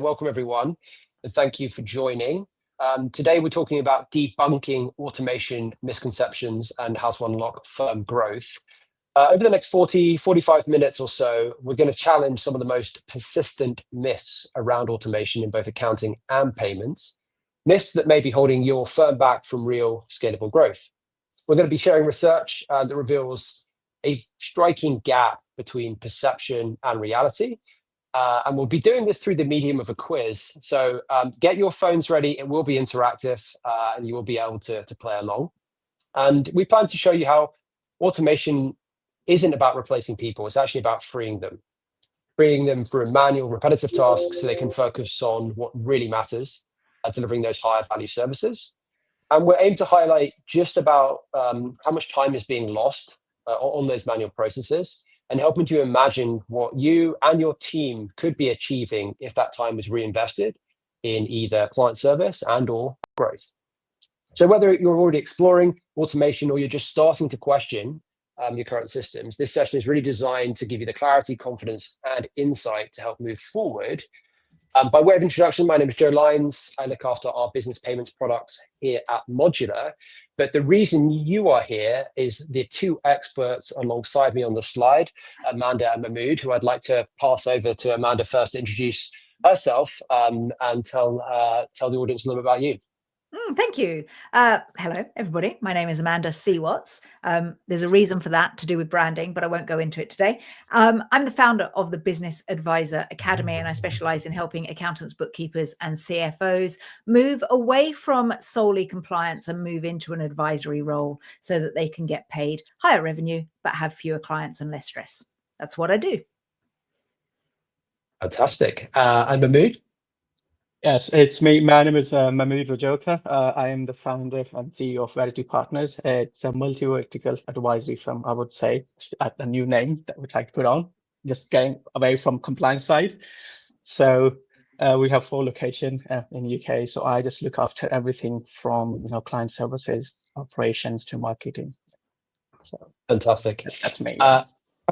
Welcome, everyone, and thank you for joining. Today, we're talking about debunking automation misconceptions and how to unlock firm growth. Over the next 45 minutes or so, we're going to challenge some of the most persistent myths around automation in both accounting and payments, myths that may be holding your firm back from real scalable growth. We're going to be sharing research that reveals a striking gap between perception and reality. And we'll be doing this through the medium of a quiz. So get your phones ready. It will be interactive and you will be able to play along. And we plan to show you how automation isn't about replacing people. It's actually about freeing them from manual, repetitive tasks so they can focus on what really matters, delivering those higher value services. And we're aimed to highlight just about how much time is being lost on those manual processes, and helping to imagine what you and your team could be achieving if that time was reinvested in either client service and or growth. So whether you're already exploring automation or you're just starting to question your current systems, this session is really designed to give you the clarity, confidence, and insight to help move forward. By way of introduction, my name is Joe Lyons. I look after our business payments products here at Modulr. But the reason you are here is the two experts alongside me on the slide, Amanda and Mahmood, who I'd like to pass over to Amanda first to introduce herself and tell the audience a little bit about you. Thank you. Hello, everybody. My name is Amanda C. Watts. There's a reason for that to do with branding, but I won't go into it today. I'm the founder of the Business Advisor Academy, and I specialize in helping accountants, bookkeepers, and CFOs move away from solely compliance and move into an advisory role so that they can get paid higher revenue, but have fewer clients and less stress. That's what I do. Fantastic. And Mahmood? Yes, it's me. My name is Mahmood Rajoka. I am the founder and CEO of Verity Partners. It's a multi-vertical advisory firm, I would say, a new name that we try to put on, just getting away from compliance side. So we have 4 locations in the UK. So I just look after everything from client services, operations to marketing. So fantastic. That's me.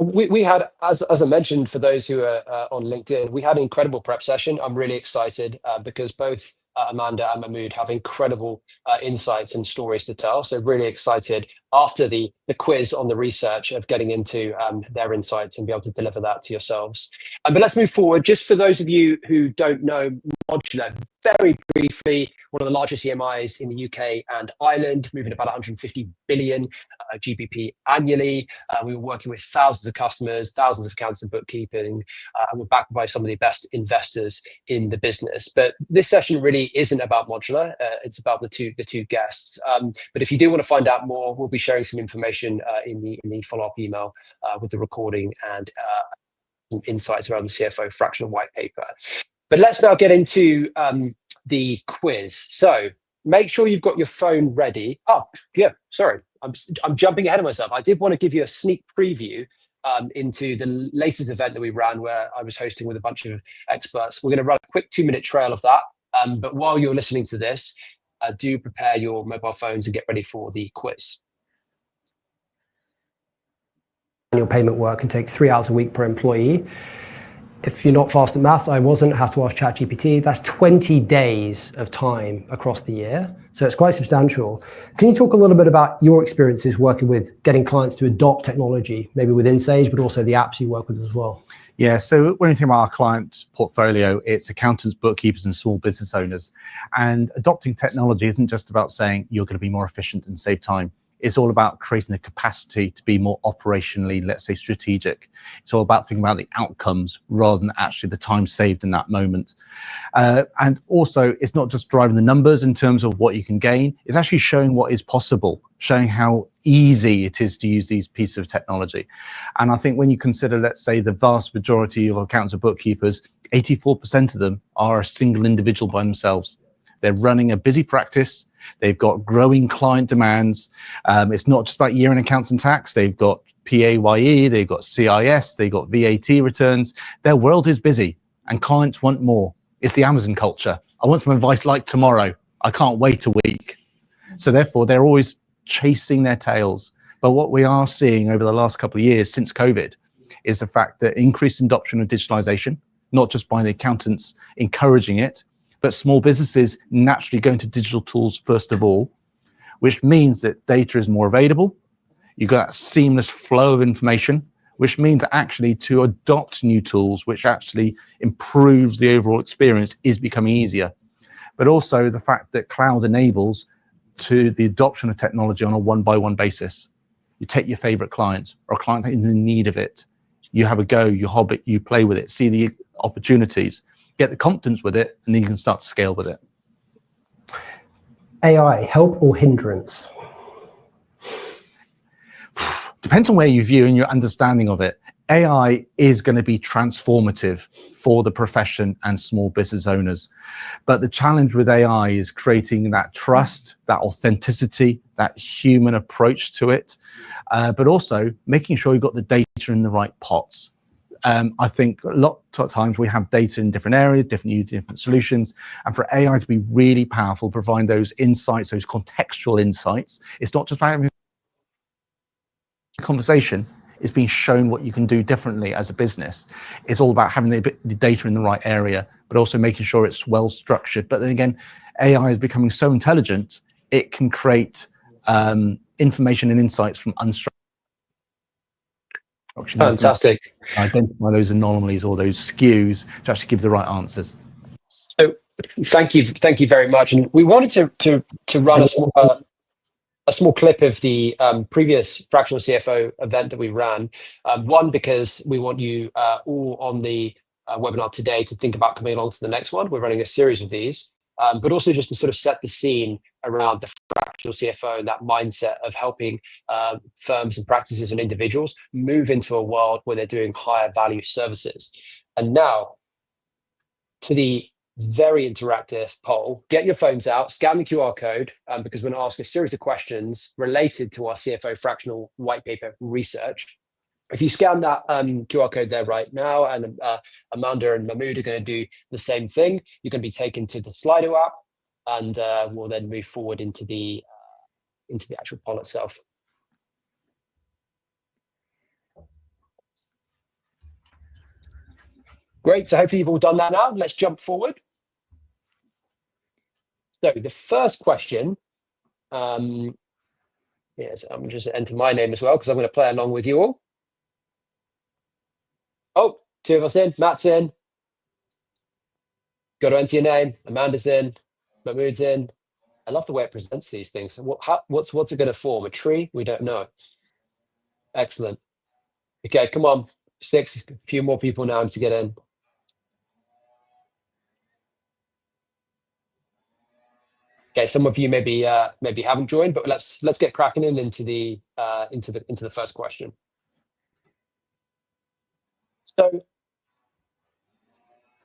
We had, as I mentioned, for those who are on LinkedIn, we had an incredible prep session. I'm really excited because both Amanda and Mahmood have incredible insights and stories to tell. So really excited after the quiz on the research of getting into their insights and be able to deliver that to yourselves. But let's move forward. Just for those of you who don't know Modulr, very briefly, one of the largest EMIs in the UK and Ireland, moving about 150 billion GBP annually. We were working with thousands of customers, thousands of accounts and bookkeeping, and we're backed by some of the best investors in the business. But this session really isn't about Modulr. It's about the two guests. But if you do want to find out more, we'll be sharing some information in the follow-up email with the recording and some insights around the CFO fractional white paper. But let's now get into the quiz. So make sure you've got your phone ready. Oh, yeah, sorry. I'm jumping ahead of myself. I did want to give you a sneak preview into the latest event that we ran where I was hosting with a bunch of experts. We're going to run a quick 2-minute trail of that. But while you're listening to this, do prepare your mobile phones and get ready for the quiz. Annual payment work can take 3 hours a week per employee. If you're not fast at maths, I wasn't, have to ask ChatGPT. That's 20 days of time across the year. So it's quite substantial. Can you talk a little bit about your experiences working with getting clients to adopt technology, maybe within Sage, but also the apps you work with as well? Yeah, so when you think about our client portfolio, it's accountants, bookkeepers, and small business owners. And adopting technology isn't just about saying you're going to be more efficient and save time. It's all about creating the capacity to be more operationally, let's say, strategic. It's all about thinking about the outcomes rather than actually the time saved in that moment. And also, it's not just driving the numbers in terms of what you can gain. It's actually showing what is possible, showing how easy it is to use these pieces of technology. And I think when you consider, let's say, the vast majority of accountants and bookkeepers, 84% of them are a single individual by themselves. They're running a busy practice. They've got growing client demands. It's not just about year-end accounts and tax. They've got PAYE, they've got CIS, they've got VAT returns. Their world is busy and clients want more. It's the Amazon culture. I want some advice like tomorrow. I can't wait a week. So therefore, they're always chasing their tails. But what we are seeing over the last couple of years since COVID is the fact that increased adoption of digitalization, not just by the accountants encouraging it, but small businesses naturally going to digital tools first of all, which means that data is more available. You've got that seamless flow of information, which means actually to adopt new tools, which actually improves the overall experience, is becoming easier. But also the fact that cloud enables to the adoption of technology on a one-by-one basis. You take your favorite client or a client that is in need of it. You have a go, you hob it, you play with it, see the opportunities, get the confidence with it, and then you can start to scale with it. AI, help or hindrance? Depends on where you view and your understanding of it. AI is going to be transformative for the profession and small business owners. But the challenge with AI is creating that trust, that authenticity, that human approach to it, but also making sure you've got the data in the right pots. I think a lot of times we have data in different areas, different solutions, and for AI to be really powerful, providing those insights, those contextual insights, it's not just about having conversation, is being shown what you can do differently as a business. It's all about having the data in the right area, but also making sure it's well structured. But then again, AI is becoming so intelligent, it can create information and insights from unstructured. Fantastic. Identify those anomalies or those skews to actually give the right answers. So thank you very much. And we wanted to run a small clip of the previous fractional CFO event that we ran. One, because we want you all on the webinar today to think about coming along to the next one. We're running a series of these, but also just to sort of set the scene around the fractional CFO and that mindset of helping firms and practices and individuals move into a world where they're doing higher value services. And now to the very interactive poll. Get your phones out, scan the QR code, because we're going to ask a series of questions related to our CFO fractional white paper research. If you scan that QR code there right now, and Amanda and Mahmood are going to do the same thing, you're going to be taken to the Slido app, and we'll then move forward into the actual poll itself. Great. So hopefully you've all done that now. Let's jump forward. So the first question, yes, I'm just enter my name as well because I'm going to play along with you all. Oh, two of us in. Matt's in. Got to enter your name. Amanda's in. Mahmood's in. I love the way it presents these things. So what's it going to form? A tree? We don't know. Excellent. Okay, come on. 6. A few more people now to get in. Okay, some of you maybe haven't joined, but let's get cracking into the first question. So,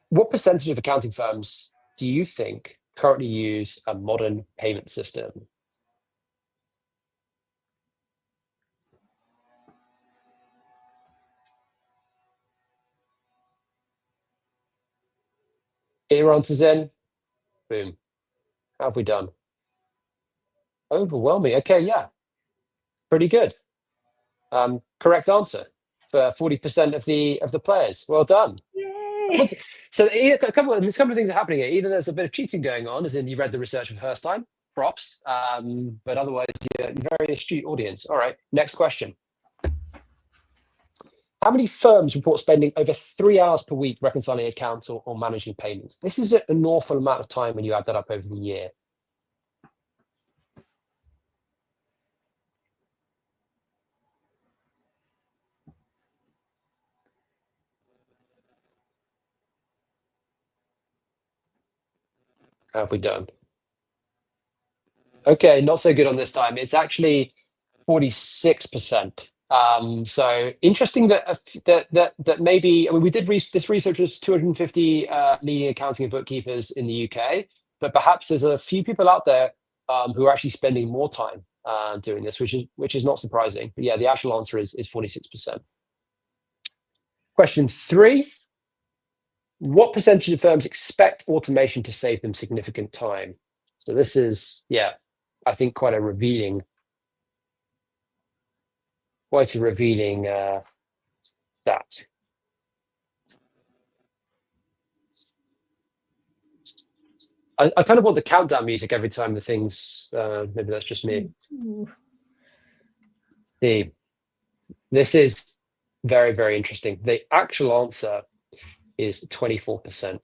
what percentage of accounting firms do you think currently use a modern payment system? Get your answers in. Boom. How have we done? Overwhelming. Okay, yeah. Pretty good. Correct answer for 40% of the players. Well done. Yay. So a couple of things are happening here. Either there's a bit of cheating going on, as in you read the research for the first time, props, but otherwise you're a very astute audience. All right, next question. How many firms report spending over 3 hours per week reconciling accounts or managing payments? This is an awful amount of time when you add that up over the year. How have we done? Okay, not so good on this time. It's actually 46%. So interesting that maybe, I mean, we did this research was 250 leading accounting and bookkeepers in the UK, but perhaps there's a few people out there who are actually spending more time doing this, which is not surprising. But yeah, the actual answer is 46%. Question 3. What percentage of firms expect automation to save them significant time? So this is, yeah, I think quite a revealing stat. I kind of want the countdown music every time the things. Maybe that's just me. See, this is very, very interesting. The actual answer is 24%,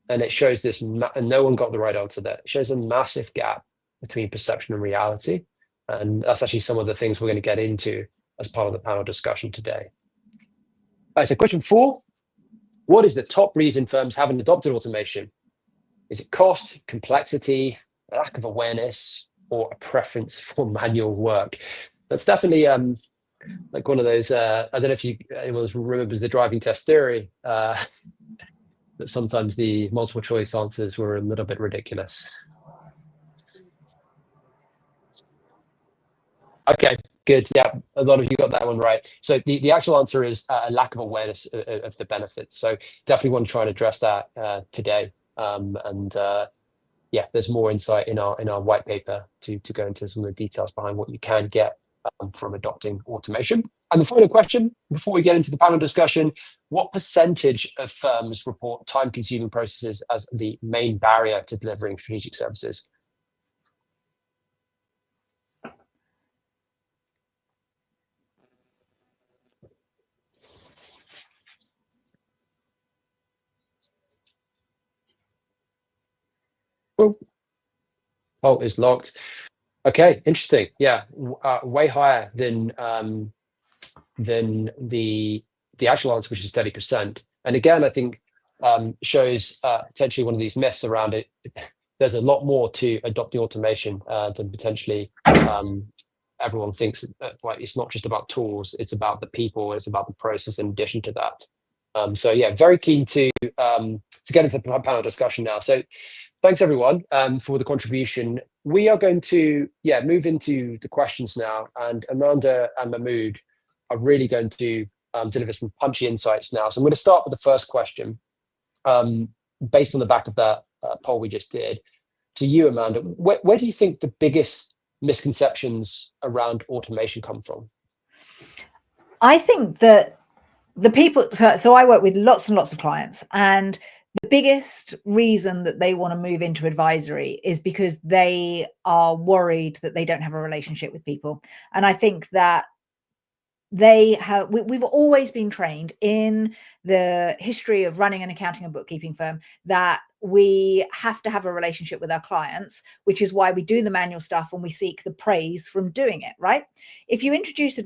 and it shows this. And no one got the right answer there. It shows a massive gap between perception and reality, and that's actually some of the things we're going to get into as part of the panel discussion today. All right, so question 4. What is the top reason firms haven't adopted automation? Is it cost, complexity, lack of awareness, or a preference for manual work? That's definitely like one of those. I don't know if anyone remembers the driving test theory. That sometimes the multiple choice answers were a little bit ridiculous. Okay, good. Yeah, a lot of you got that one right. So the actual answer is a lack of awareness of the benefits. So definitely want to try and address that today. Yeah, there's more insight in our white paper to go into some of the details behind what you can get from adopting automation. And the final question, before we get into the panel discussion, what percentage of firms report time-consuming processes as the main barrier to delivering strategic services? Oh, poll is locked. Okay, interesting. Yeah, way higher than the actual answer, which is 30%. And again, I think shows potentially one of these myths around it. There's a lot more to adopting automation than potentially everyone thinks. Like, it's not just about tools; it's about the people, it's about the process. In addition to that, so yeah, very keen to get into the panel discussion now. So thanks everyone for the contribution. We are going to move into the questions now, and Amanda and Mahmood are really going to deliver some punchy insights now. So I'm going to start with the first question, based on the back of that poll we just did. To you, Amanda, where do you think the biggest misconceptions around automation come from? I think that the people, so I work with lots and lots of clients, and the biggest reason that they want to move into advisory is because they are worried that they don't have a relationship with people. And I think that we've always been trained in the history of running an accounting and bookkeeping firm that we have to have a relationship with our clients, which is why we do the manual stuff and we seek the praise from doing it, right? If you introduce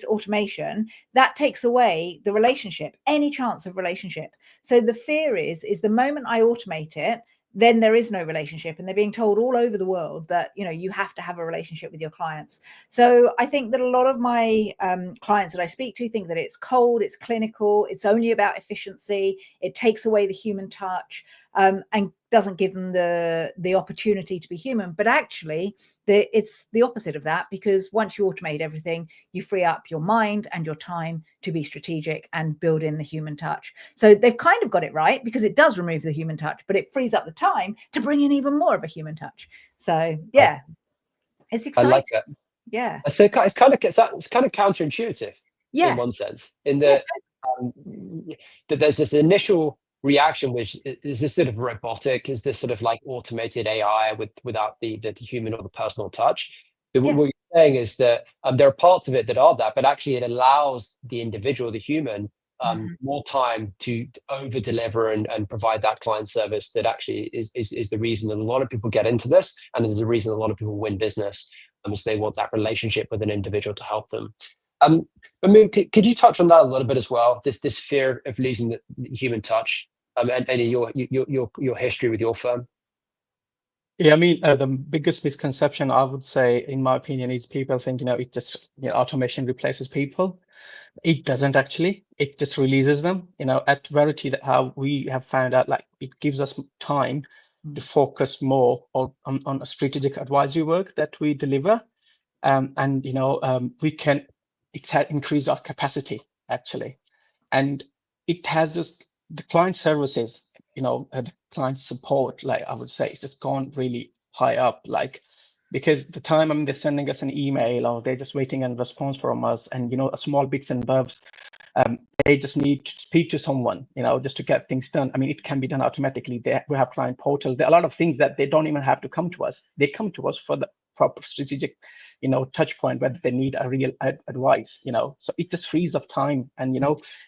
automation, that takes away the relationship, any chance of relationship. So the fear is the moment I automate it, then there is no relationship, and they're being told all over the world that, you know, you have to have a relationship with your clients. So I think that a lot of my clients that I speak to think that it's cold, it's clinical, it's only about efficiency, it takes away the human touch, and doesn't give them the opportunity to be human. But actually it's the opposite of that, because once you automate everything, you free up your mind and your time to be strategic and build in the human touch. So they've kind of got it right, because it does remove the human touch, but it frees up the time to bring in even more of a human touch. So yeah, it's exciting. I like that. Yeah. So it's kind of counterintuitive, Yeah, in one sense, in that that there's this initial reaction, which is this sort of robotic, is this sort of like automated AI without the human or the personal touch. But what you're saying is that there are parts of it that are that, but actually it allows the individual, the human, more time to over deliver and provide that client service that actually is the reason that a lot of people get into this, and is the reason a lot of people win business, is they want that relationship with an individual to help them. But could you touch on that a little bit as well? This fear of losing the human touch, and your history with your firm. Yeah, I mean, the biggest misconception, I would say, in my opinion, is people think, it just, automation replaces people. It doesn't actually. It just releases them. At Verity, that how we have found out, like, it gives us time to focus more on strategic advisory work that we deliver, and it has increased our capacity actually, and it has just the client services, the client support, like I would say, it's just gone really high up, like, because the time, they're sending us an email or they're just waiting a response from us, and a small bits and bobs, they just need to speak to someone, just to get things done. I mean, it can be done automatically. We have client portal. There are a lot of things that they don't even have to come to us. They come to us for the proper strategic, touch point where they need a real advice, So it just frees up time, and,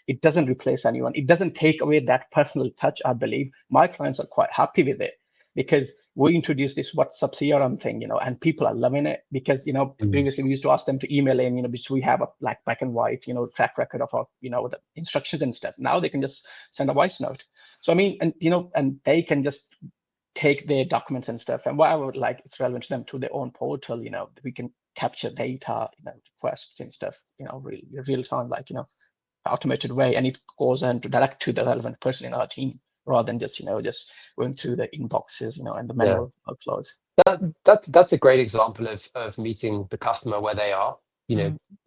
it doesn't replace anyone. It doesn't take away that personal touch, I believe. My clients are quite happy with it, because we introduced this WhatsApp CRM thing, and people are loving it, because, previously we used to ask them to email in, which we have a black and white, track record of our, the instructions and stuff. Now they can just send a voice note. So, I mean, and, and they can just take their documents and stuff, and whatever, like, it's relevant to them, to their own portal, we can capture data, requests and stuff, real time, like, automated way, and it goes and direct to the relevant person in our team, rather than just just going through the inboxes, and the manual workflows. That's a great example of meeting the customer where they are.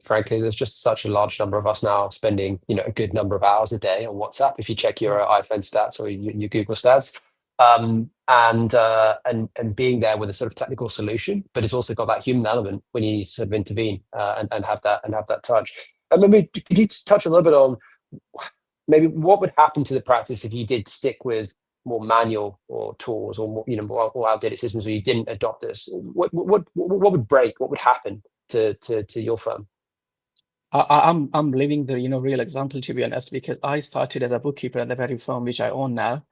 Frankly, there's just such a large number of us now spending a good number of hours a day on WhatsApp. If you check your iPhone stats or your Google stats, and being there with a sort of technical solution, but it's also got that human element when you sort of intervene and have that touch. And maybe could you touch a little bit on maybe what would happen to the practice if you did stick with more manual or tools, or more, more outdated systems, or you didn't adopt this? What would break? What would happen to your firm? I'm living the real example, to be honest, because I started as a bookkeeper at the very firm which I own now.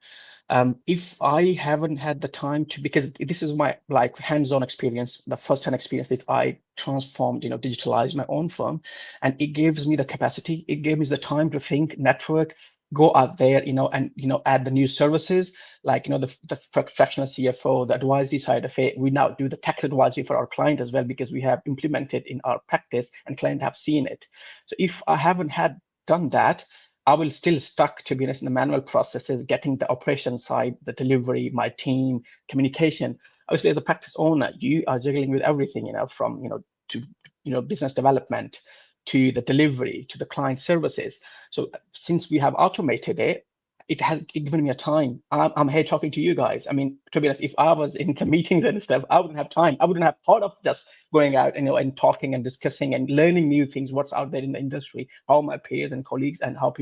If I haven't had the time to, because this is my hands-on experience, the first-hand experience that I transformed, digitalized my own firm, and it gives me the capacity, it gave me the time to think, network, go out there, and add the new services, like the fractional CFO, the advisory side of it. We now do the tax advisory for our client as well, because we have implemented in our practice and clients have seen it. So if I haven't had done that, I will still stuck, to be honest, in the manual processes, getting the operation side, the delivery, my team, communication. Obviously, as a practice owner, you are juggling with everything, from to business development, to the delivery, to the client services. So since we have automated it, it has given me a time. I'm here talking to you guys. I mean, to be honest, if I was in the meetings and stuff, I wouldn't have time. I wouldn't have thought of just going out, and talking and discussing and learning new things, what's out there in the industry, how my peers and colleagues and how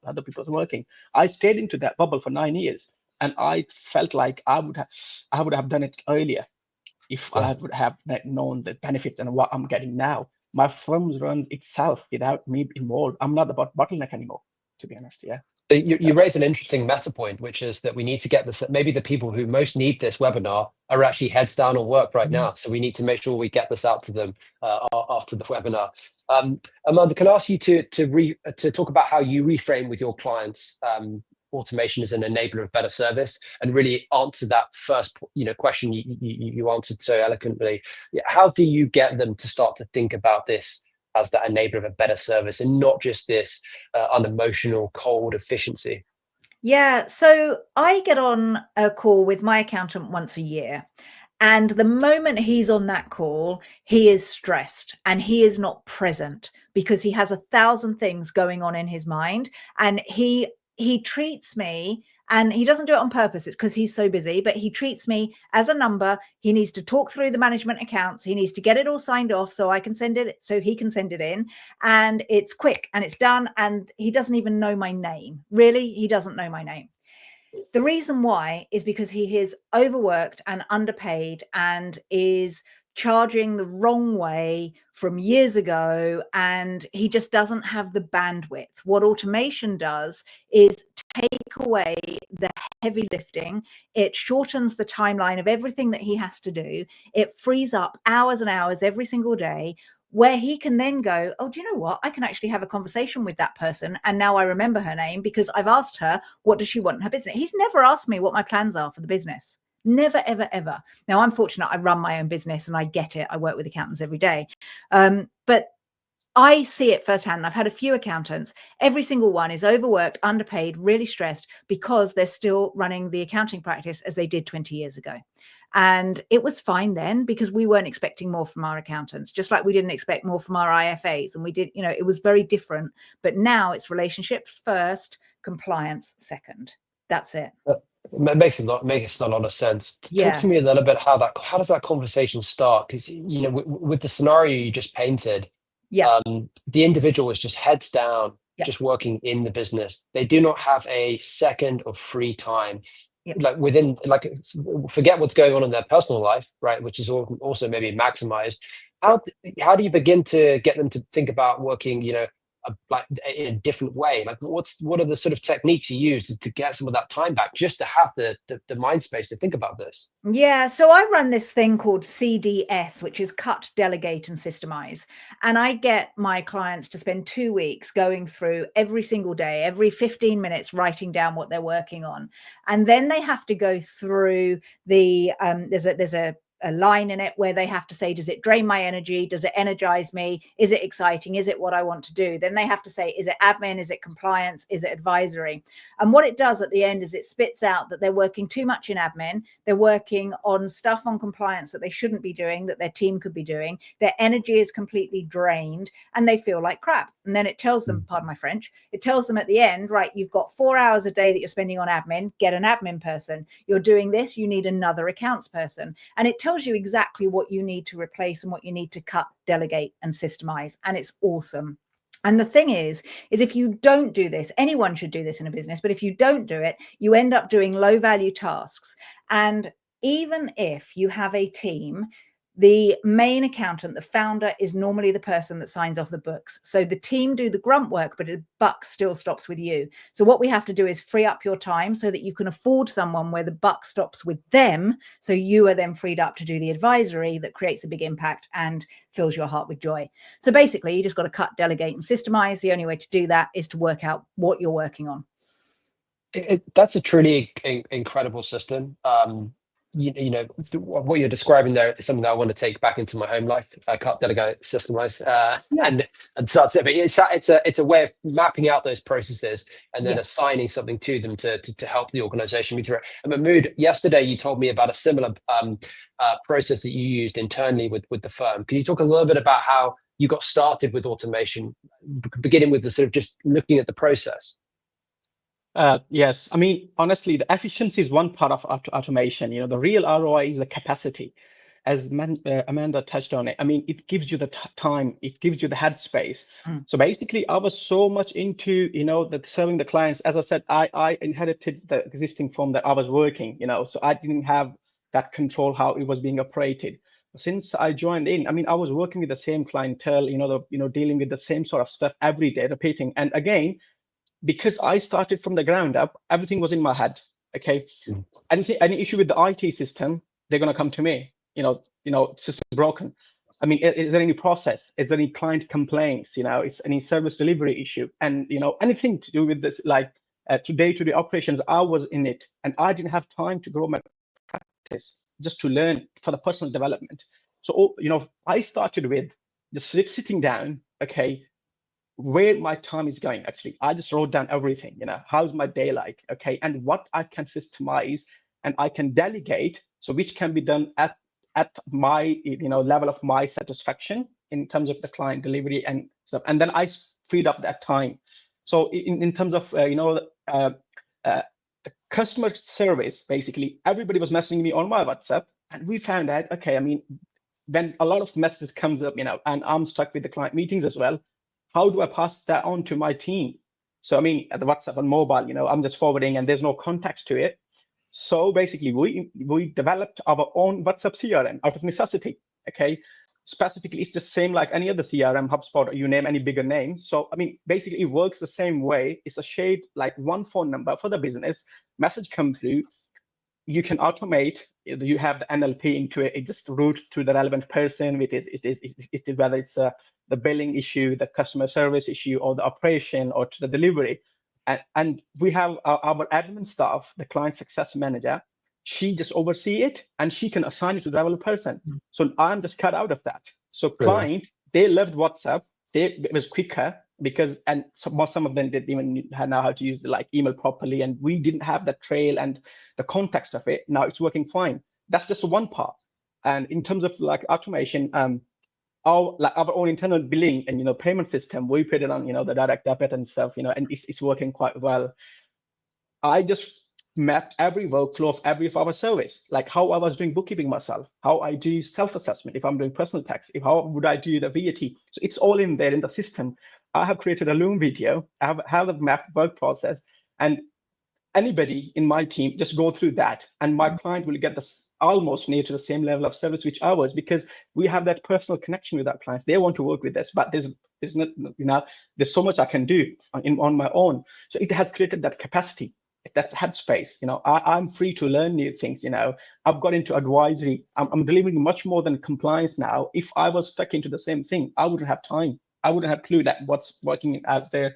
other people are working. I stayed into that bubble for 9 years, and I felt like I would have done it earlier if I would have known the benefits and what I'm getting now. My firm runs itself without me involved. I'm not the bottleneck anymore, to be honest. Yeah. So you raise an interesting meta point, which is that we need to get this. Maybe the people who most need this webinar are actually heads down on work right now. So we need to make sure we get this out to them after the webinar. Amanda, can I ask you to talk about how you reframe with your clients automation as an enabler of better service, and really answer that first question you answered so eloquently? How do you get them to start to think about this as that enabler of a better service, and not just this unemotional, cold efficiency? Yeah, so I get on a call with my accountant once a year, and the moment he's on that call, he is stressed and he is not present, because he has 1,000 things going on in his mind, and he treats me, and he doesn't do it on purpose, it's because he's so busy, but he treats me as a number. He needs to talk through the management accounts. He needs to get it all signed off so I can send it, so he can send it in, and it's quick and it's done. And he doesn't even know my name. Really, he doesn't know my name. The reason why is because he is overworked and underpaid and is charging the wrong way from years ago, and he just doesn't have the bandwidth. What automation does is take away the heavy lifting. It shortens the timeline of everything that he has to do. It frees up hours and hours every single day, where he can then go, oh, do you know what? I can actually have a conversation with that person. And now I remember her name because I've asked her, what does she want in her business? He's never asked me what my plans are for the business. Never, ever, ever. Now, I'm fortunate. I run my own business and I get it. I work with accountants every day. But I see it firsthand. I've had a few accountants. Every single one is overworked, underpaid, really stressed, because they're still running the accounting practice as they did 20 years ago. And it was fine then, because we weren't expecting more from our accountants, just like we didn't expect more from our IFAs. And we did, it was very different. But now it's relationships first, compliance second. That's it. It makes a lot of sense. Yeah. Talk to me a little bit how does that conversation start? Because with the scenario you just painted, yeah, the individual is just heads down, just working in the business. They do not have a second of free time. Yep. Like within, like, forget what's going on in their personal life, right? Which is also maybe maximized. How do you begin to get them to think about working, like in a different way? Like what are the sort of techniques you use to get some of that time back, just to have the mind space to think about this? Yeah, so I run this thing called CDS, which is cut, delegate, and systemize. And I get my clients to spend 2 weeks going through every single day, every 15 minutes, writing down what they're working on. And then they have to go through the, there's a line in it where they have to say, does it drain my energy? Does it energize me? Is it exciting? Is it what I want to do? Then they have to say, is it admin? Is it compliance? Is it advisory? And what it does at the end is it spits out that they're working too much in admin. They're working on stuff on compliance that they shouldn't be doing, that their team could be doing. Their energy is completely drained and they feel like crap. And then it tells them, pardon my French, it tells them at the end, right, you've got 4 hours a day that you're spending on admin, get an admin person. You're doing this, you need another accounts person. And it tells you exactly what you need to replace and what you need to cut, delegate, and systemize. And it's awesome. And the thing is if you don't do this, anyone should do this in a business, but if you don't do it, you end up doing low value tasks. And even if you have a team, the main accountant, the founder, is normally the person that signs off the books. So the team do the grunt work, but the buck still stops with you. So what we have to do is free up your time so that you can afford someone where the buck stops with them. So you are then freed up to do the advisory that creates a big impact and fills your heart with joy. So basically, you just got to cut, delegate, and systemize. The only way to do that is to work out what you're working on. That's a truly incredible system. What you're describing there is something that I want to take back into my home life. I cut, delegate, systemize, and start to. But it's a way of mapping out those processes and then assigning something to them to help the organization move through it. And Mahmood, yesterday you told me about a similar process that you used internally with the firm. Can you talk a little bit about how you got started with automation, beginning with the sort of just looking at the process? Yes, I mean, honestly, the efficiency is one part of automation. The real ROI is the capacity, as Amanda touched on it. I mean, it gives you the time, it gives you the headspace. So basically, I was so much into, serving the clients. As I said, I inherited the existing firm that I was working, so I didn't have that control how it was being operated. Since I joined in, I mean, I was working with the same clientele, dealing with the same sort of stuff every day, repeating. And again, because I started from the ground up, everything was in my head. Okay, any issue with the IT system, they're gonna come to me. System's broken. I mean, is there any process? Is there any client complaints? Is any service delivery issue? And anything to do with this, like day-to-day operations, I was in it, and I didn't have time to grow my practice just to learn for the personal development. So I started with just sitting down. Okay, where my time is going. Actually, I just wrote down everything. How's my day like? Okay, and what I can systemize and I can delegate, so which can be done at my level of my satisfaction in terms of the client delivery and stuff. And then I freed up that time. So in terms of the customer service, basically everybody was messaging me on my WhatsApp, and we found out, okay, I mean, when a lot of messages comes up, and I'm stuck with the client meetings as well, how do I pass that on to my team? So, I mean, at the WhatsApp on mobile, I'm just forwarding and there's no context to it. So basically, we developed our own WhatsApp CRM out of necessity, okay? Specifically, it's the same like any other CRM, HubSpot, or you name any bigger name. So, I mean, basically, it works the same way. It's a shared, like one phone number for the business, message come through, you can automate, you have the NLP into it, it just routes to the relevant person, whether it's the billing issue, the customer service issue, or the operation, or to the delivery. And we have our admin staff, the client success manager, she just oversee it and she can assign it to the relevant person. So I'm just cut out of that. So client, they loved WhatsApp. It was quicker because, and some of them didn't even know how to use the email properly, and we didn't have the trail and the context of it. Now it's working fine. That's just one part. And in terms of automation, our own internal billing and payment system, we put it on the direct debit and stuff, and it's working quite well. I just mapped every workflow of every of our service, like how I was doing bookkeeping myself, how I do self-assessment if I'm doing personal tax, how would I do the VAT. So it's all in there in the system. I have created a Loom video. I have the mapped work process, and anybody in my team just go through that, and my client will get this almost near to the same level of service which ours, because we have that personal connection with our clients. They want to work with us, but there's not, there's so much I can do on my own. So it has created that capacity, that headspace. I'm free to learn new things. I've got into advisory. I'm delivering much more than compliance now. If I was stuck into the same thing, I wouldn't have time. I wouldn't have clue that what's working out there.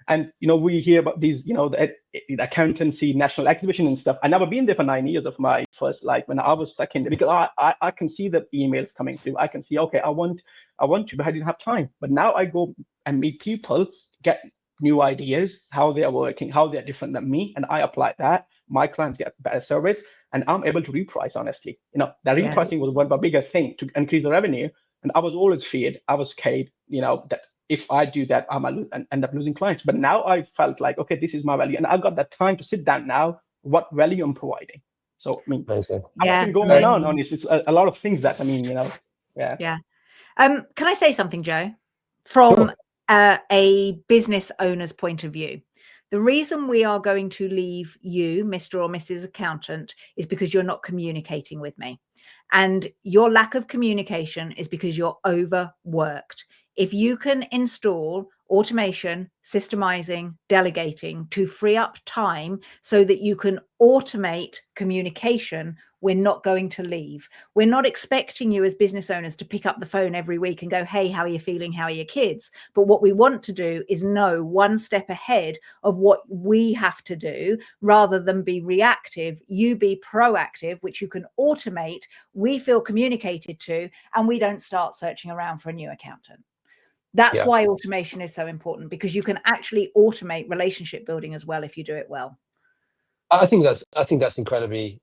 And we hear about these, the accountancy national exhibition and stuff. I've never been there for 9 years of my first life when I was stuck in there, because I can see the emails coming through. I can see, okay, I want to, but I didn't have time. But now I go and meet people, get new ideas, how they are working, how they're different than me, and I apply that. My clients get better service, and I'm able to reprice. Honestly, that repricing was one of the biggest thing to increase the revenue. And I was always feared. I was scared, that if I do that, I might end up losing clients. But now I felt like, okay, this is my value. And I got that time to sit down now, what value I'm providing. So, Amazing. I can go on. It's a lot of things that, Yeah. Can I say something, Joe? From a business owner's point of view, the reason we are going to leave you, Mr. or Mrs. Accountant, is because you're not communicating with me. And your lack of communication is because you're overworked. If you can install automation, systemizing, delegating to free up time so that you can automate communication, we're not going to leave. We're not expecting you as business owners to pick up the phone every week and go, hey, how are you feeling? How are your kids? But what we want to do is know one step ahead of what we have to do, rather than be reactive. You be proactive, which you can automate. We feel communicated to, and we don't start searching around for a new accountant. That's why automation is so important, because you can actually automate relationship building as well if you do it well. I think that's incredibly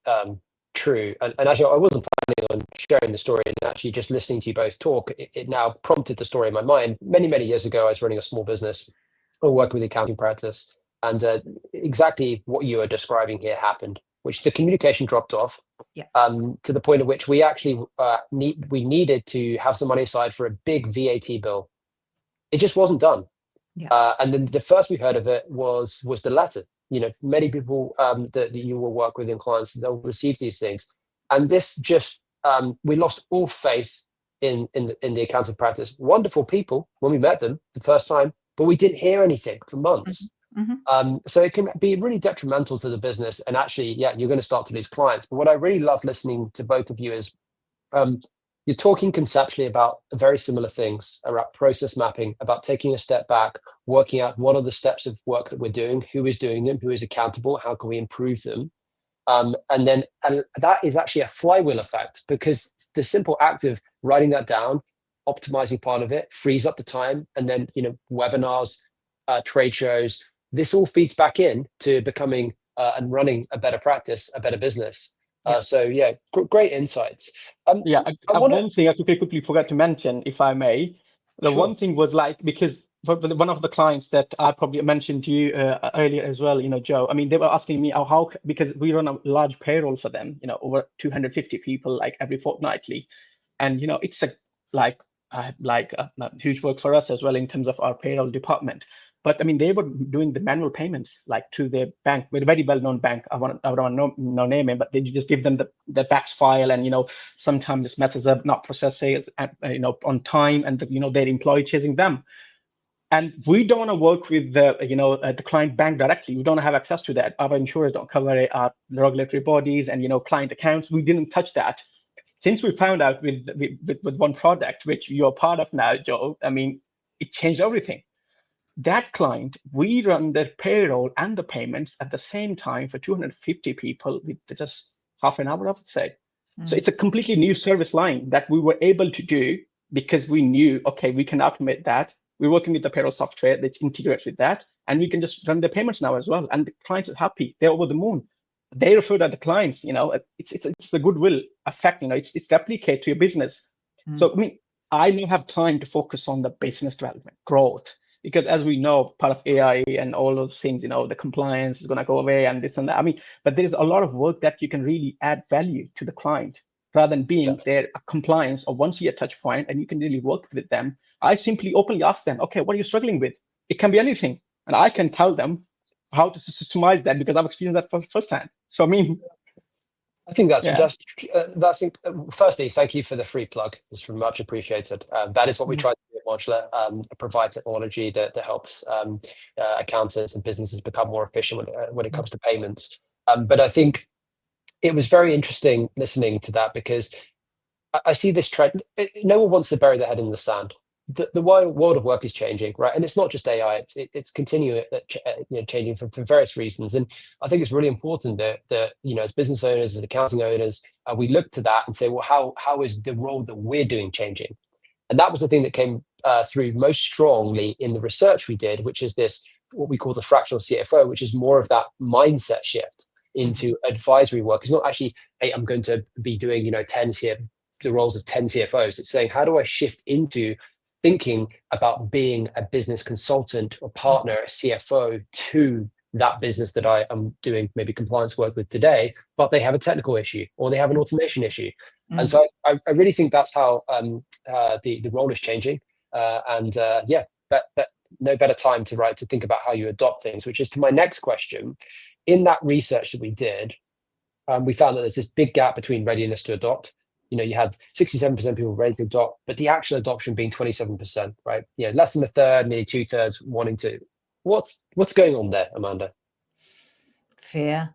true. And actually, I wasn't planning on sharing the story, and actually just listening to you both talk, it now prompted the story in my mind. Many, many years ago, I was running a small business or working with the accounting practice, and exactly what you are describing here happened, which the communication dropped off to the point at which we actually needed to have some money aside for a big VAT bill. It just wasn't done. And then the first we heard of it was the latter. Many people that you will work with in clients, they'll receive these things. And this just, we lost all faith in the accounting practice. Wonderful people when we met them the first time, but we didn't hear anything for months. So it can be really detrimental to the business. And actually, you're going to start to lose clients. But what I really love listening to both of you is, you're talking conceptually about very similar things, about process mapping, about taking a step back, working out what are the steps of work that we're doing, who is doing them, who is accountable, how can we improve them. And that is actually a flywheel effect, because the simple act of writing that down, optimizing part of it, frees up the time. And then, webinars, trade shows, this all feeds back in to becoming and running a better practice, a better business. Great insights. One thing I quickly forgot to mention, if I may. One thing was because for one of the clients that I probably mentioned to you earlier as well, Joe, they were asking me how, because we run a large payroll for them, over 250 people, every fortnightly. And, it's a huge work for us as well in terms of our payroll department. But they were doing the manual payments to their bank, with a very well-known bank. I don't know name it, but they just give them the tax file, and sometimes this messes up, not processing on time, and their employee chasing them. And we don't want to work with the client bank directly. We don't have access to that. Our insurers don't cover it. Our regulatory bodies and client accounts, we didn't touch that. Since we found out with one product, which you're part of now, Joe, it changed everything. That client, we run their payroll and the payments at the same time for 250 people with just half an hour, I would say. So it's a completely new service line that we were able to do because we knew, okay, we can automate that. We're working with the payroll software that integrates with that, and we can just run the payments now as well. And the clients are happy. They're over the moon. They refer to the clients, it's a goodwill effect, it's replicate to your business. So, I now have time to focus on the business development, growth. Because as we know, part of AI and all those things, the compliance is going to go away and this and that. But there's a lot of work that you can really add value to the client rather than being their compliance or 1 year touch point, and you can really work with them I simply openly ask them, okay, what are you struggling with? It can be anything. And I can tell them how to systemize that because I've experienced that firsthand. So, I mean, I think yeah. Firstly, thank you for the free plug. It's much appreciated. That is what we try to do at Modulr, provide technology that helps accountants and businesses become more efficient when it comes to payments. But I think it was very interesting listening to that because I see this trend. No one wants to bury their head in the sand. The world of work is changing, right? And it's not just AI; it's continuing changing for various reasons. And I think it's really important that as business owners, as accounting owners, we look to that and say, well, how is the role that we're doing changing? And that was the thing that came through most strongly in the research we did, which is this what we call the fractional CFO, which is more of that mindset shift into advisory work. It's not actually, hey, I'm going to be doing 10 the roles of 10 CFOs. It's saying, how do I shift into thinking about being a business consultant or partner, a CFO to that business that I am doing maybe compliance work with today, but they have a technical issue or they have an automation issue. And so I really think that's how the role is changing. But no better time to think about how you adopt things, which is to my next question. In that research that we did, we found that there's this big gap between readiness to adopt. You had 67% of people ready to adopt, but the actual adoption being 27%, right? Less than a third, nearly 2/3 wanting to. What's going on there, Amanda? Fear.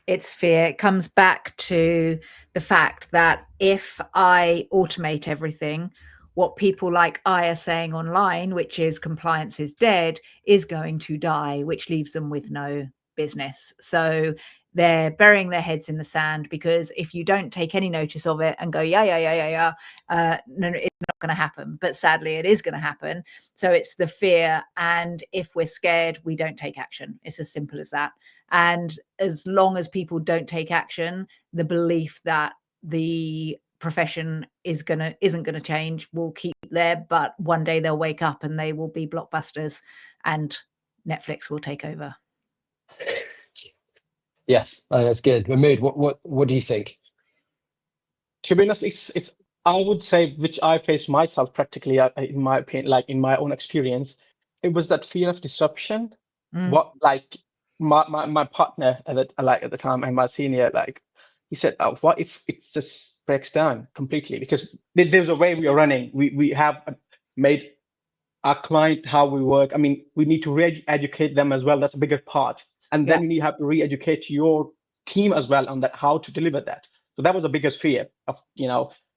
It's fear. It comes back to the fact that if I automate everything, what people like I are saying online, which is compliance is dead, is going to die, which leaves them with no business. So they're burying their heads in the sand because if you don't take any notice of it and go, no, it's not going to happen. But sadly, it is going to happen. So it's the fear. And if we're scared, we don't take action. It's as simple as that. And as long as people don't take action, the belief that the profession isn't going to change will keep there. But one day they'll wake up and they will be blockbusters and Netflix will take over. Yes, that's good. Mahmood, what do you think? To be honest, it's I would say, which I faced myself practically, in my opinion, like in my own experience, it was that fear of disruption. What like my partner at the time and my senior, like he said, what if it just breaks down completely? Because there's a way we are running. We have made our client how we work. I mean, we need to re-educate them as well. That's a bigger part. And then you have to re-educate your team as well on that, how to deliver that. So that was the biggest fear of,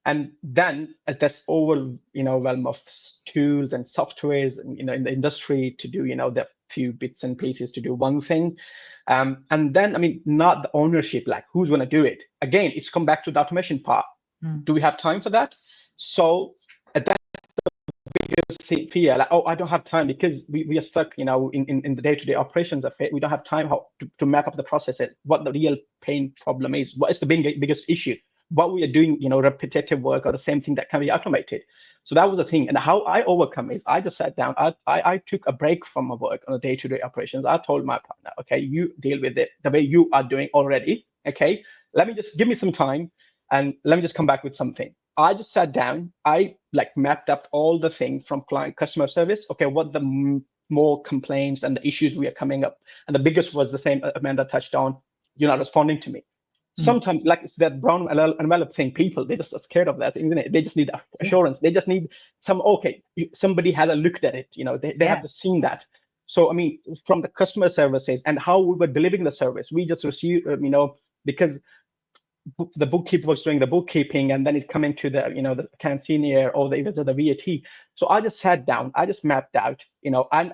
and then that's overwhelm of tools and softwares, in the industry to do, the few bits and pieces to do one thing. And then, I mean, not the ownership, like who's going to do it? Again, it's come back to the automation part. Do we have time for that? So at that biggest fear, like, I don't have time because we are stuck, in the day-to-day operations of it. We don't have time to map up the processes, what the real pain problem is, what is the biggest issue, what we are doing, repetitive work or the same thing that can be automated. So that was the thing. And how I overcome is I just sat down, I took a break from my work on the day-to-day operations. I told my partner, okay, you deal with it the way you are doing already. Okay, let me just give me some time and let me just come back with something. I just sat down, I mapped up all the things from client customer service. Okay, what the more complaints and the issues we are coming up. And the biggest was the same Amanda touched on, you're not responding to me. Sometimes, like it's that brown envelope thing, people, they just are scared of that, isn't it? They just need assurance. They just need somebody has looked at it, they have just seen that. So, I mean, from the customer services and how we were delivering the service, we just received, because the bookkeeper was doing the bookkeeping and then it's coming to the, the account senior or the VAT. So I just sat down, I just mapped out, and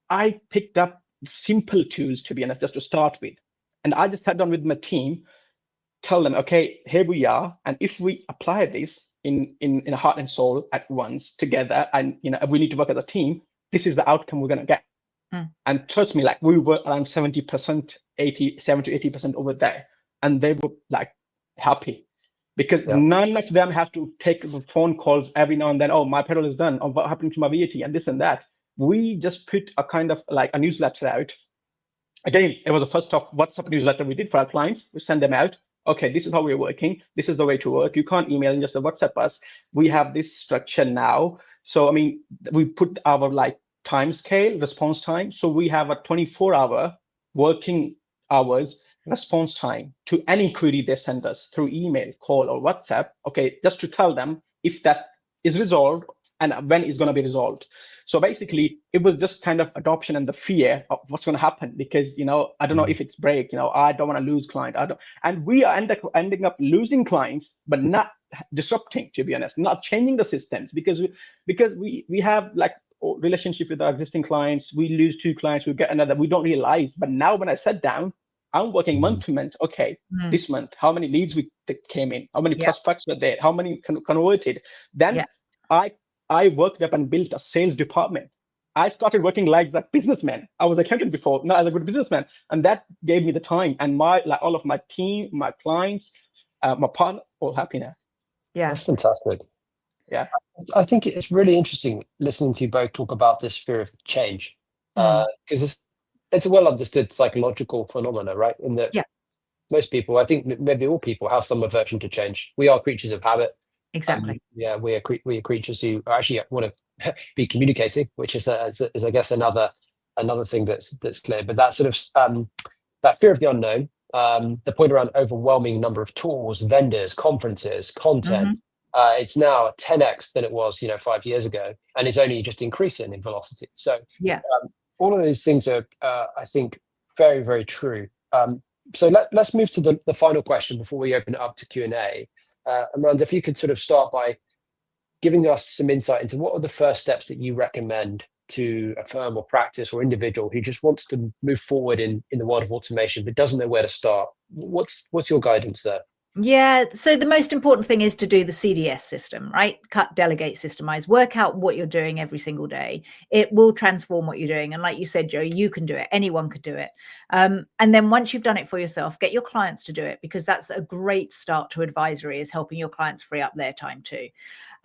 I picked up simple tools, to be honest, just to start with. And I just sat down with my team, tell them, okay, here we are. And if we apply this in heart and soul at once together, and, we need to work as a team, this is the outcome we're going to get. And trust me, we were around 70%, 70-80% over there. And they were happy because none of them have to take the phone calls every now and then. Oh, my payroll is done. Oh, what happened to my VAT and this and that. We just put a kind of a newsletter out. Again, it was the first WhatsApp newsletter we did for our clients. We send them out. okay, this is how we're working. This is the way to work. You can't email and just WhatsApp us. We have this structure now. So, I mean, we put our like time scale, response time. So we have a 24-hour working hours response time to any query they send us through email, call, or WhatsApp. Okay, just to tell them if that is resolved and when it's going to be resolved. So basically, it was just kind of adoption and the fear of what's going to happen, because, you know, I don't know if it's break, you know, I don't want to lose client. And we are ending up losing clients, but not disrupting, to be honest, not changing the systems, because we have like relationship with our existing clients. We lose 2 clients, we get another, we don't realize. But now when I sat down, I'm working month to month. Okay, this month, how many leads that came in? How many prospects were there? How many converted? Then I worked up and built a sales department. I started working like that businessman. I was accountant before, not as a good businessman, and that gave me the time. And all of my team, my clients, my partner, all happy now. Yeah, That's fantastic. Yeah, I think it's really interesting listening to you both talk about this fear of change, because it's a well understood psychological phenomena, right? In that most people, I think maybe all people, have some aversion to change. We are creatures of habit. exactly. Yeah, we are creatures who actually want to be communicating, which is I guess another thing that's clear. But that sort of that fear of the unknown, the point around overwhelming number of tools, vendors, conferences, content. It's now 10x than it was, 5 years ago, and it's only just increasing in velocity. So all of those things are, I think, very, very true. So let's move to the final question before we open it up to Q&A. Amanda, if you could sort of start by giving us some insight into what are the first steps that you recommend to a firm or practice or individual who just wants to move forward in the world of automation but doesn't know where to start. What's your guidance there? Yeah, so the most important thing is to do the CDS system, right? Cut, delegate, systemize, work out what you're doing every single day. It will transform what you're doing. And like you said, Joe, you can do it. Anyone could do it. And then once you've done it for yourself, get your clients to do it, because that's a great start to advisory, is helping your clients free up their time too.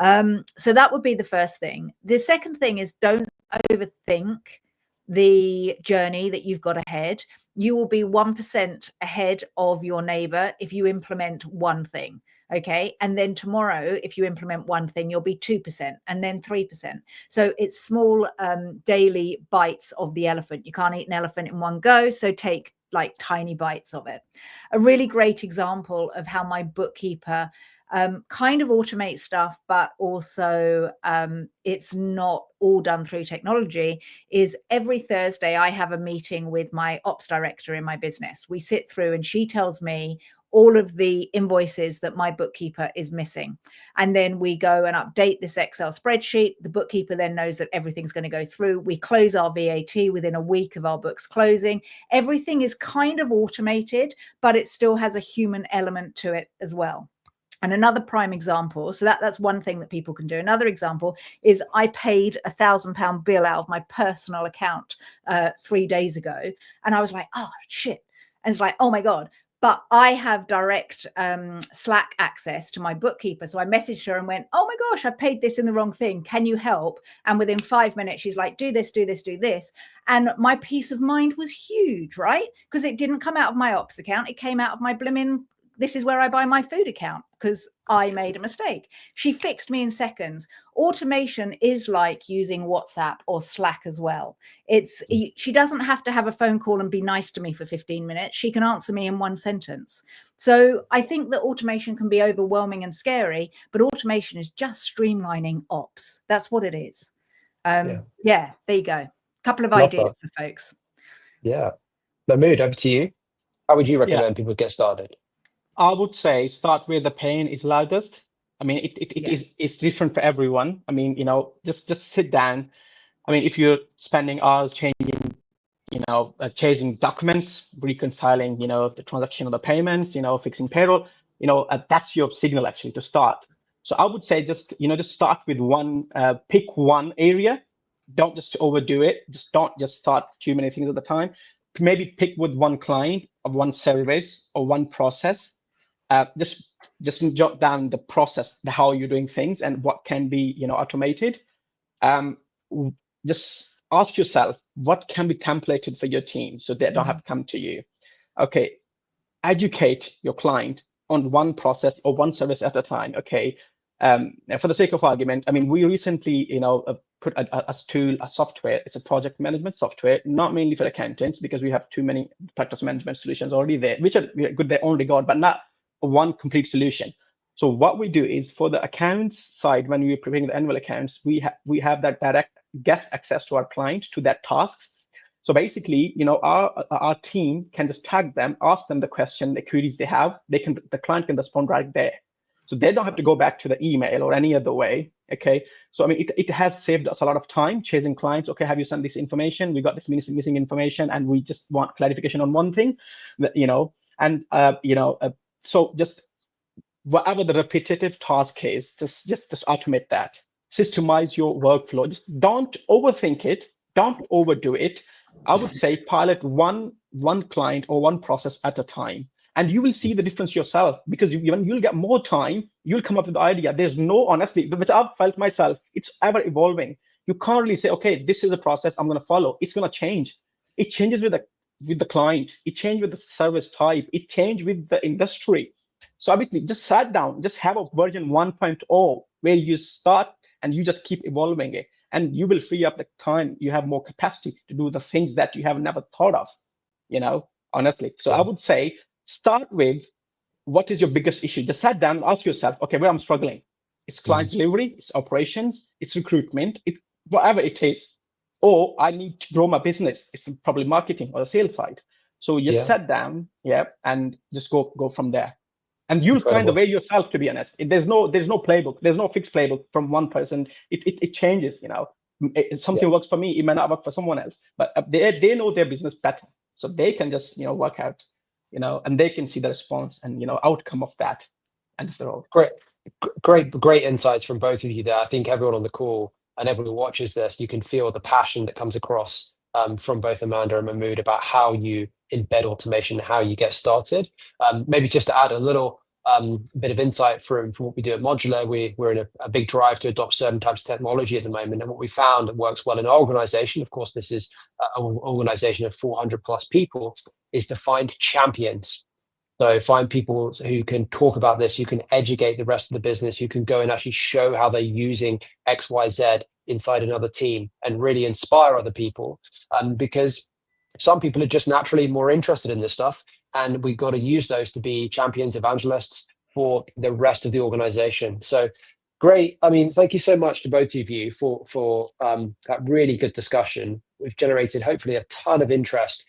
So that would be the first thing. The second thing is, don't overthink the journey that you've got ahead. You will be 1% ahead of your neighbor if you implement one thing. Okay. And then tomorrow, if you implement one thing, you'll be 2% and then 3%. So it's small daily bites of the elephant. You can't eat an elephant in one go. So take like tiny bites of it. A really great example of how my bookkeeper kind of automate stuff, but also it's not all done through technology, is every Thursday I have a meeting with my ops director in my business. We sit through and she tells me all of the invoices that my bookkeeper is missing. And then we go and update this Excel spreadsheet. The bookkeeper then knows that everything's going to go through. We close our VAT within a week of our books closing. Everything is kind of automated, but it still has a human element to it as well. And another prime example, so that's one thing that people can do. Another example is I paid £1,000 bill out of my personal account 3 days ago. And I was like, oh, shit. And it's like, oh, my God. But I have direct Slack access to my bookkeeper. So I messaged her and went, oh, my gosh, I've paid this in the wrong thing. Can you help? And within 5 minutes, she's like, do this, do this, do this. And my peace of mind was huge, right? Because it didn't come out of my ops account. It came out of my blimmin', this is where I buy my food account, because I made a mistake. She fixed me in seconds. Automation is like using WhatsApp or Slack as well. She doesn't have to have a phone call and be nice to me for 15 minutes. She can answer me in one sentence. So I think that automation can be overwhelming and scary, but automation is just streamlining ops. That's what it is. Yeah, there you go. Couple of ideas for folks. Yeah. Mahmood, over to you. How would you recommend people get started? I would say start where the pain is loudest. I mean, it's different for everyone. I mean, just sit down. I mean, if you're spending hours changing, chasing documents, reconciling, the transaction of the payments, fixing payroll, that's your signal actually to start. So I would say just start with one, pick one area. Don't just overdo it. Don't start too many things at the time. Maybe pick with one client or one service or one process. Just jot down the process, how you're doing things and what can be, automated. Just ask yourself, what can be templated for your team so they don't have to come to you? Okay. educate your client on one process or one service at a time. Okay. For the sake of argument, I mean, we recently, put a tool, a software. It's a project management software, not mainly for accountants, because we have too many practice management solutions already there, which are good, they own regard, but not one complete solution. So what we do is, for the accounts side, when we're preparing the annual accounts, we have that direct guest access to our client, to their tasks. So basically, our team can just tag them, ask them the question, the queries they have. The client can respond right there. So they don't have to go back to the email or any other way. Okay. So I mean, it has saved us a lot of time chasing clients. Okay, have you sent this information? We got this missing information, and we just want clarification on one thing. So just whatever the repetitive task is, just automate that. Systemize your workflow. Just don't overthink it. Don't overdo it. I would say pilot one client or one process at a time, and you will see the difference yourself, because you'll get more time. You'll come up with the idea. There's no, honestly, which I've felt myself, it's ever evolving. You can't really say, okay, this is a process I'm going to follow. It's going to change. It changes with the client. It changes with the service type. It changes with the industry. So obviously, just sat down, just have a version 1.0 where you start and you just keep evolving it, and you will free up the time. You have more capacity to do the things that you have never thought of, honestly. So I would say, start with, what is your biggest issue? Just sat down and ask yourself, okay, where I'm struggling. It's client delivery, it's operations, it's recruitment, whatever it is. Or I need to grow my business. It's probably marketing or the sales side. So you sat down, and just go from there. And you'll find the way yourself, to be honest. There's no playbook. There's no fixed playbook from one person. It changes, Something works for me, it may not work for someone else. But they know their business better. So they can just, work out, and they can see the response and, outcome of that. And it's the road. Great insights from both of you there. I think everyone on the call and everyone who watches this, you can feel the passion that comes across from both Amanda and Mahmood about how you embed automation, how you get started. Maybe just to add a little bit of insight from what we do at Modulr, we're in a big drive to adopt certain types of technology at the moment. And what we found that works well in our organization, of course, this is an organization of 400 plus people, is to find champions. So find people who can talk about this, who can educate the rest of the business, who can go and actually show how they're using X, Y, Z inside another team and really inspire other people. Because some people are just naturally more interested in this stuff, and we've got to use those to be champions, evangelists for the rest of the organization. So great. I mean, thank you so much to both of you for that really good discussion. We've generated hopefully a ton of interest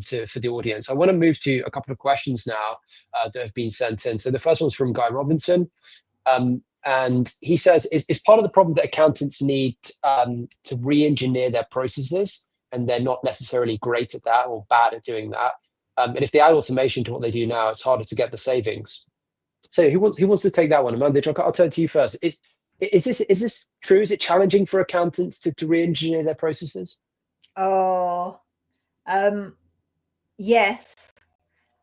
for the audience. I want to move to a couple of questions now that have been sent in. So the first one's from Guy Robinson. And he says, is part of the problem that accountants need to re-engineer their processes, and they're not necessarily great at that or bad at doing that. And if they add automation to what they do now, it's harder to get the savings. So who wants to take that one? Amanda, I'll turn to you first. Is this true? Is it challenging for accountants to re-engineer their processes? Oh, yes.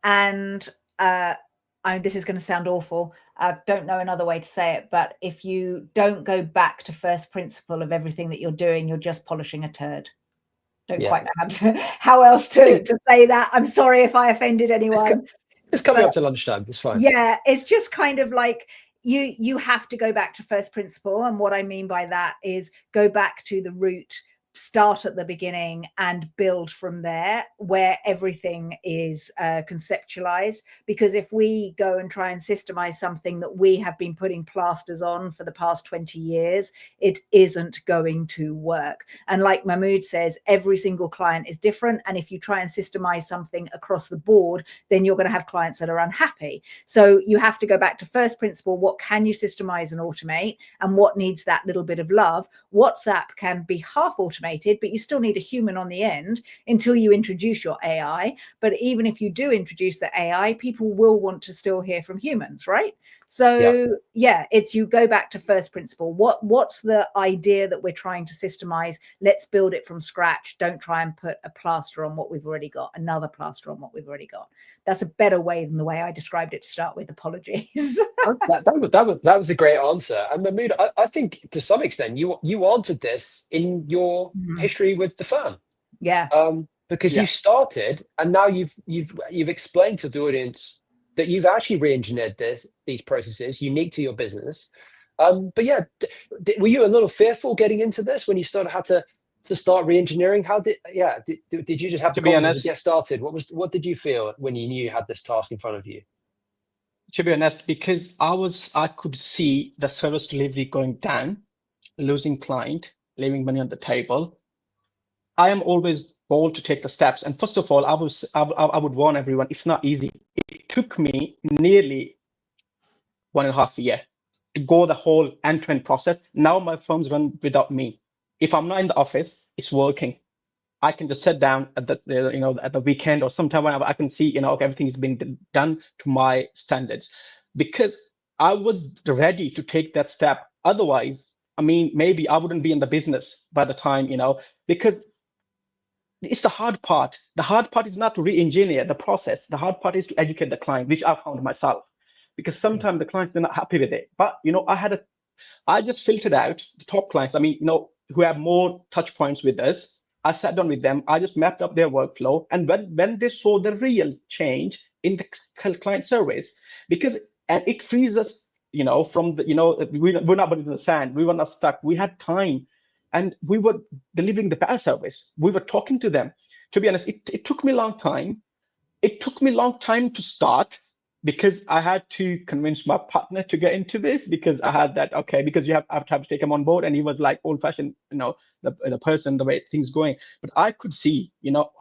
And this is going to sound awful. I don't know another way to say it, but if you don't go back to first principle of everything that you're doing, you're just polishing a turd. Don't quite know how else to say that. I'm sorry if I offended anyone. It's coming up to lunchtime. It's fine. Yeah, it's just kind of like you have to go back to first principle. And what I mean by that is go back to the root, start at the beginning and build from there, where everything is conceptualized. Because if we go and try and systemize something that we have been putting plasters on for the past 20 years, it isn't going to work. And like Mahmood says, every single client is different. And if you try and systemize something across the board, then you're going to have clients that are unhappy. So you have to go back to first principle. What can you systemize and automate, and what needs that little bit of love? WhatsApp can be half automated, but you still need a human on the end until you introduce your AI. But even if you do introduce the AI, people will want to still hear from humans, right? So it's you go back to first principle. What's the idea that we're trying to systemize? Let's build it from scratch. Don't try and put a plaster on what we've already got, another plaster on what we've already got. That's a better way than the way I described it to start with. Apologies. that was a great answer. And Mahmood, I think to some extent you answered this in your history with the firm. Yeah. because you started, and now you've explained to the audience that you've actually re-engineered these processes unique to your business. But yeah, were you a little fearful getting into this when you had to start re-engineering? How did you just have the confidence to get started? What did you feel when you knew you had this task in front of you? To be honest, because I could see the service delivery going down, losing client, leaving money on the table. I am always bold to take the steps. And first of all, I would warn everyone, it's not easy. It took me nearly 1.5 years to go the whole end-to-end process. Now my firms run without me. If I'm not in the office, it's working. I can just sit down at the weekend or sometime whenever I can see, okay, everything is being done to my standards, because I was ready to take that step. Otherwise, I mean, maybe I wouldn't be in the business by the time, because it's the hard part. The hard part is not to re-engineer the process. The hard part is to educate the client, which I found myself, because sometimes the clients, they're not happy with it. But, I just filtered out the top clients. I mean, who have more touch points with us. I sat down with them. I just mapped up their workflow. And when they saw the real change in the client service, and it frees us, from we're not in the sand. We were not stuck. We had time, and we were delivering the better service. We were talking to them. To be honest, it took me a long time. It took me a long time to start, because I had to convince my partner to get into this, because I had that, because you have to take him on board. And he was like old-fashioned, the person, the way things going. But I could see,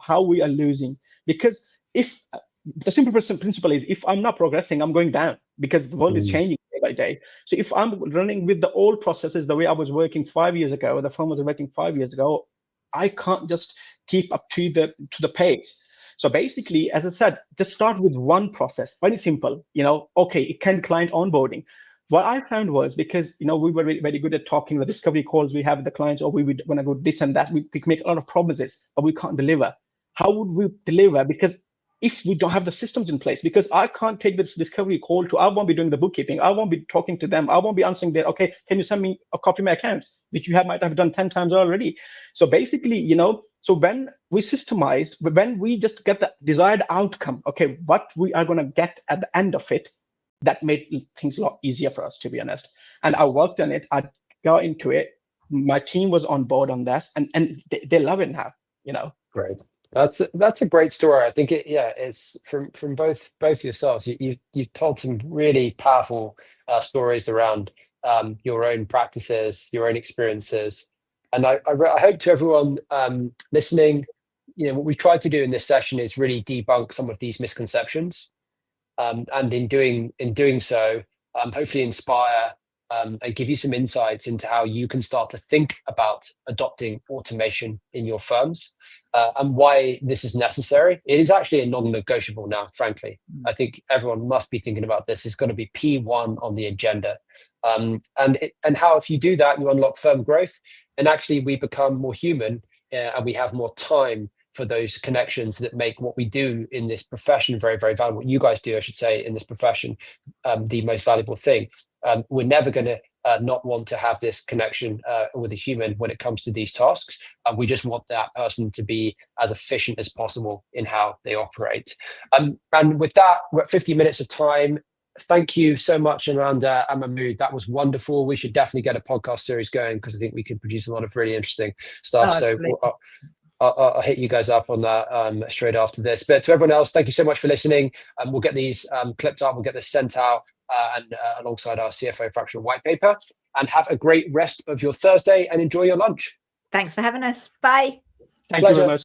how we are losing, because if the simple principle is, if I'm not progressing, I'm going down, because the world is changing day by day. So if I'm running with the old processes, the way I was working 5 years ago, the firm was working 5 years ago, I can't just keep up to the pace. So basically, as I said, just start with one process, very simple. It can client onboarding. What I found was, because we were very, very good at talking, the discovery calls we have with the clients, or we would want to go this and that. We make a lot of promises, but we can't deliver. How would we deliver? Because if we don't have the systems in place, because I can't take this discovery call I won't be doing the bookkeeping. I won't be talking to them. I won't be answering their, can you send me a copy of my accounts, which you might have done 10 times already. So basically, so when we systemize, when we just get the desired outcome, what we are going to get at the end of it, that made things a lot easier for us, to be honest. And I worked on it. I got into it. My team was on board on this, and they love it now, Great. That's a great story. I think it's from both yourselves. You've told some really powerful stories around your own practices, your own experiences. And I hope to everyone listening, what we've tried to do in this session is really debunk some of these misconceptions, and in doing so, hopefully inspire and give you some insights into how you can start to think about adopting automation in your firms, and why this is necessary. It is actually a non-negotiable now, frankly. I think everyone must be thinking about this. It's going to be P1 on the agenda. And how, if you do that, you unlock firm growth, and actually we become more human, and we have more time for those connections that make what we do in this profession very, very valuable. What you guys do, I should say, in this profession, the most valuable thing. We're never going to not want to have this connection with a human when it comes to these tasks. We just want that person to be as efficient as possible in how they operate. And with that, we're at 50 minutes of time. Thank you so much, Ananda and Mahmood. That was wonderful. We should definitely get a podcast series going, because I think we can produce a lot of really interesting stuff. So I'll hit you guys up on that straight after this. But to everyone else, thank you so much for listening. We'll get these clipped up. We'll get this sent out and alongside our CFO fractional white paper. And have a great rest of your Thursday and enjoy your lunch. Thanks for having us. Bye. Thank you very much.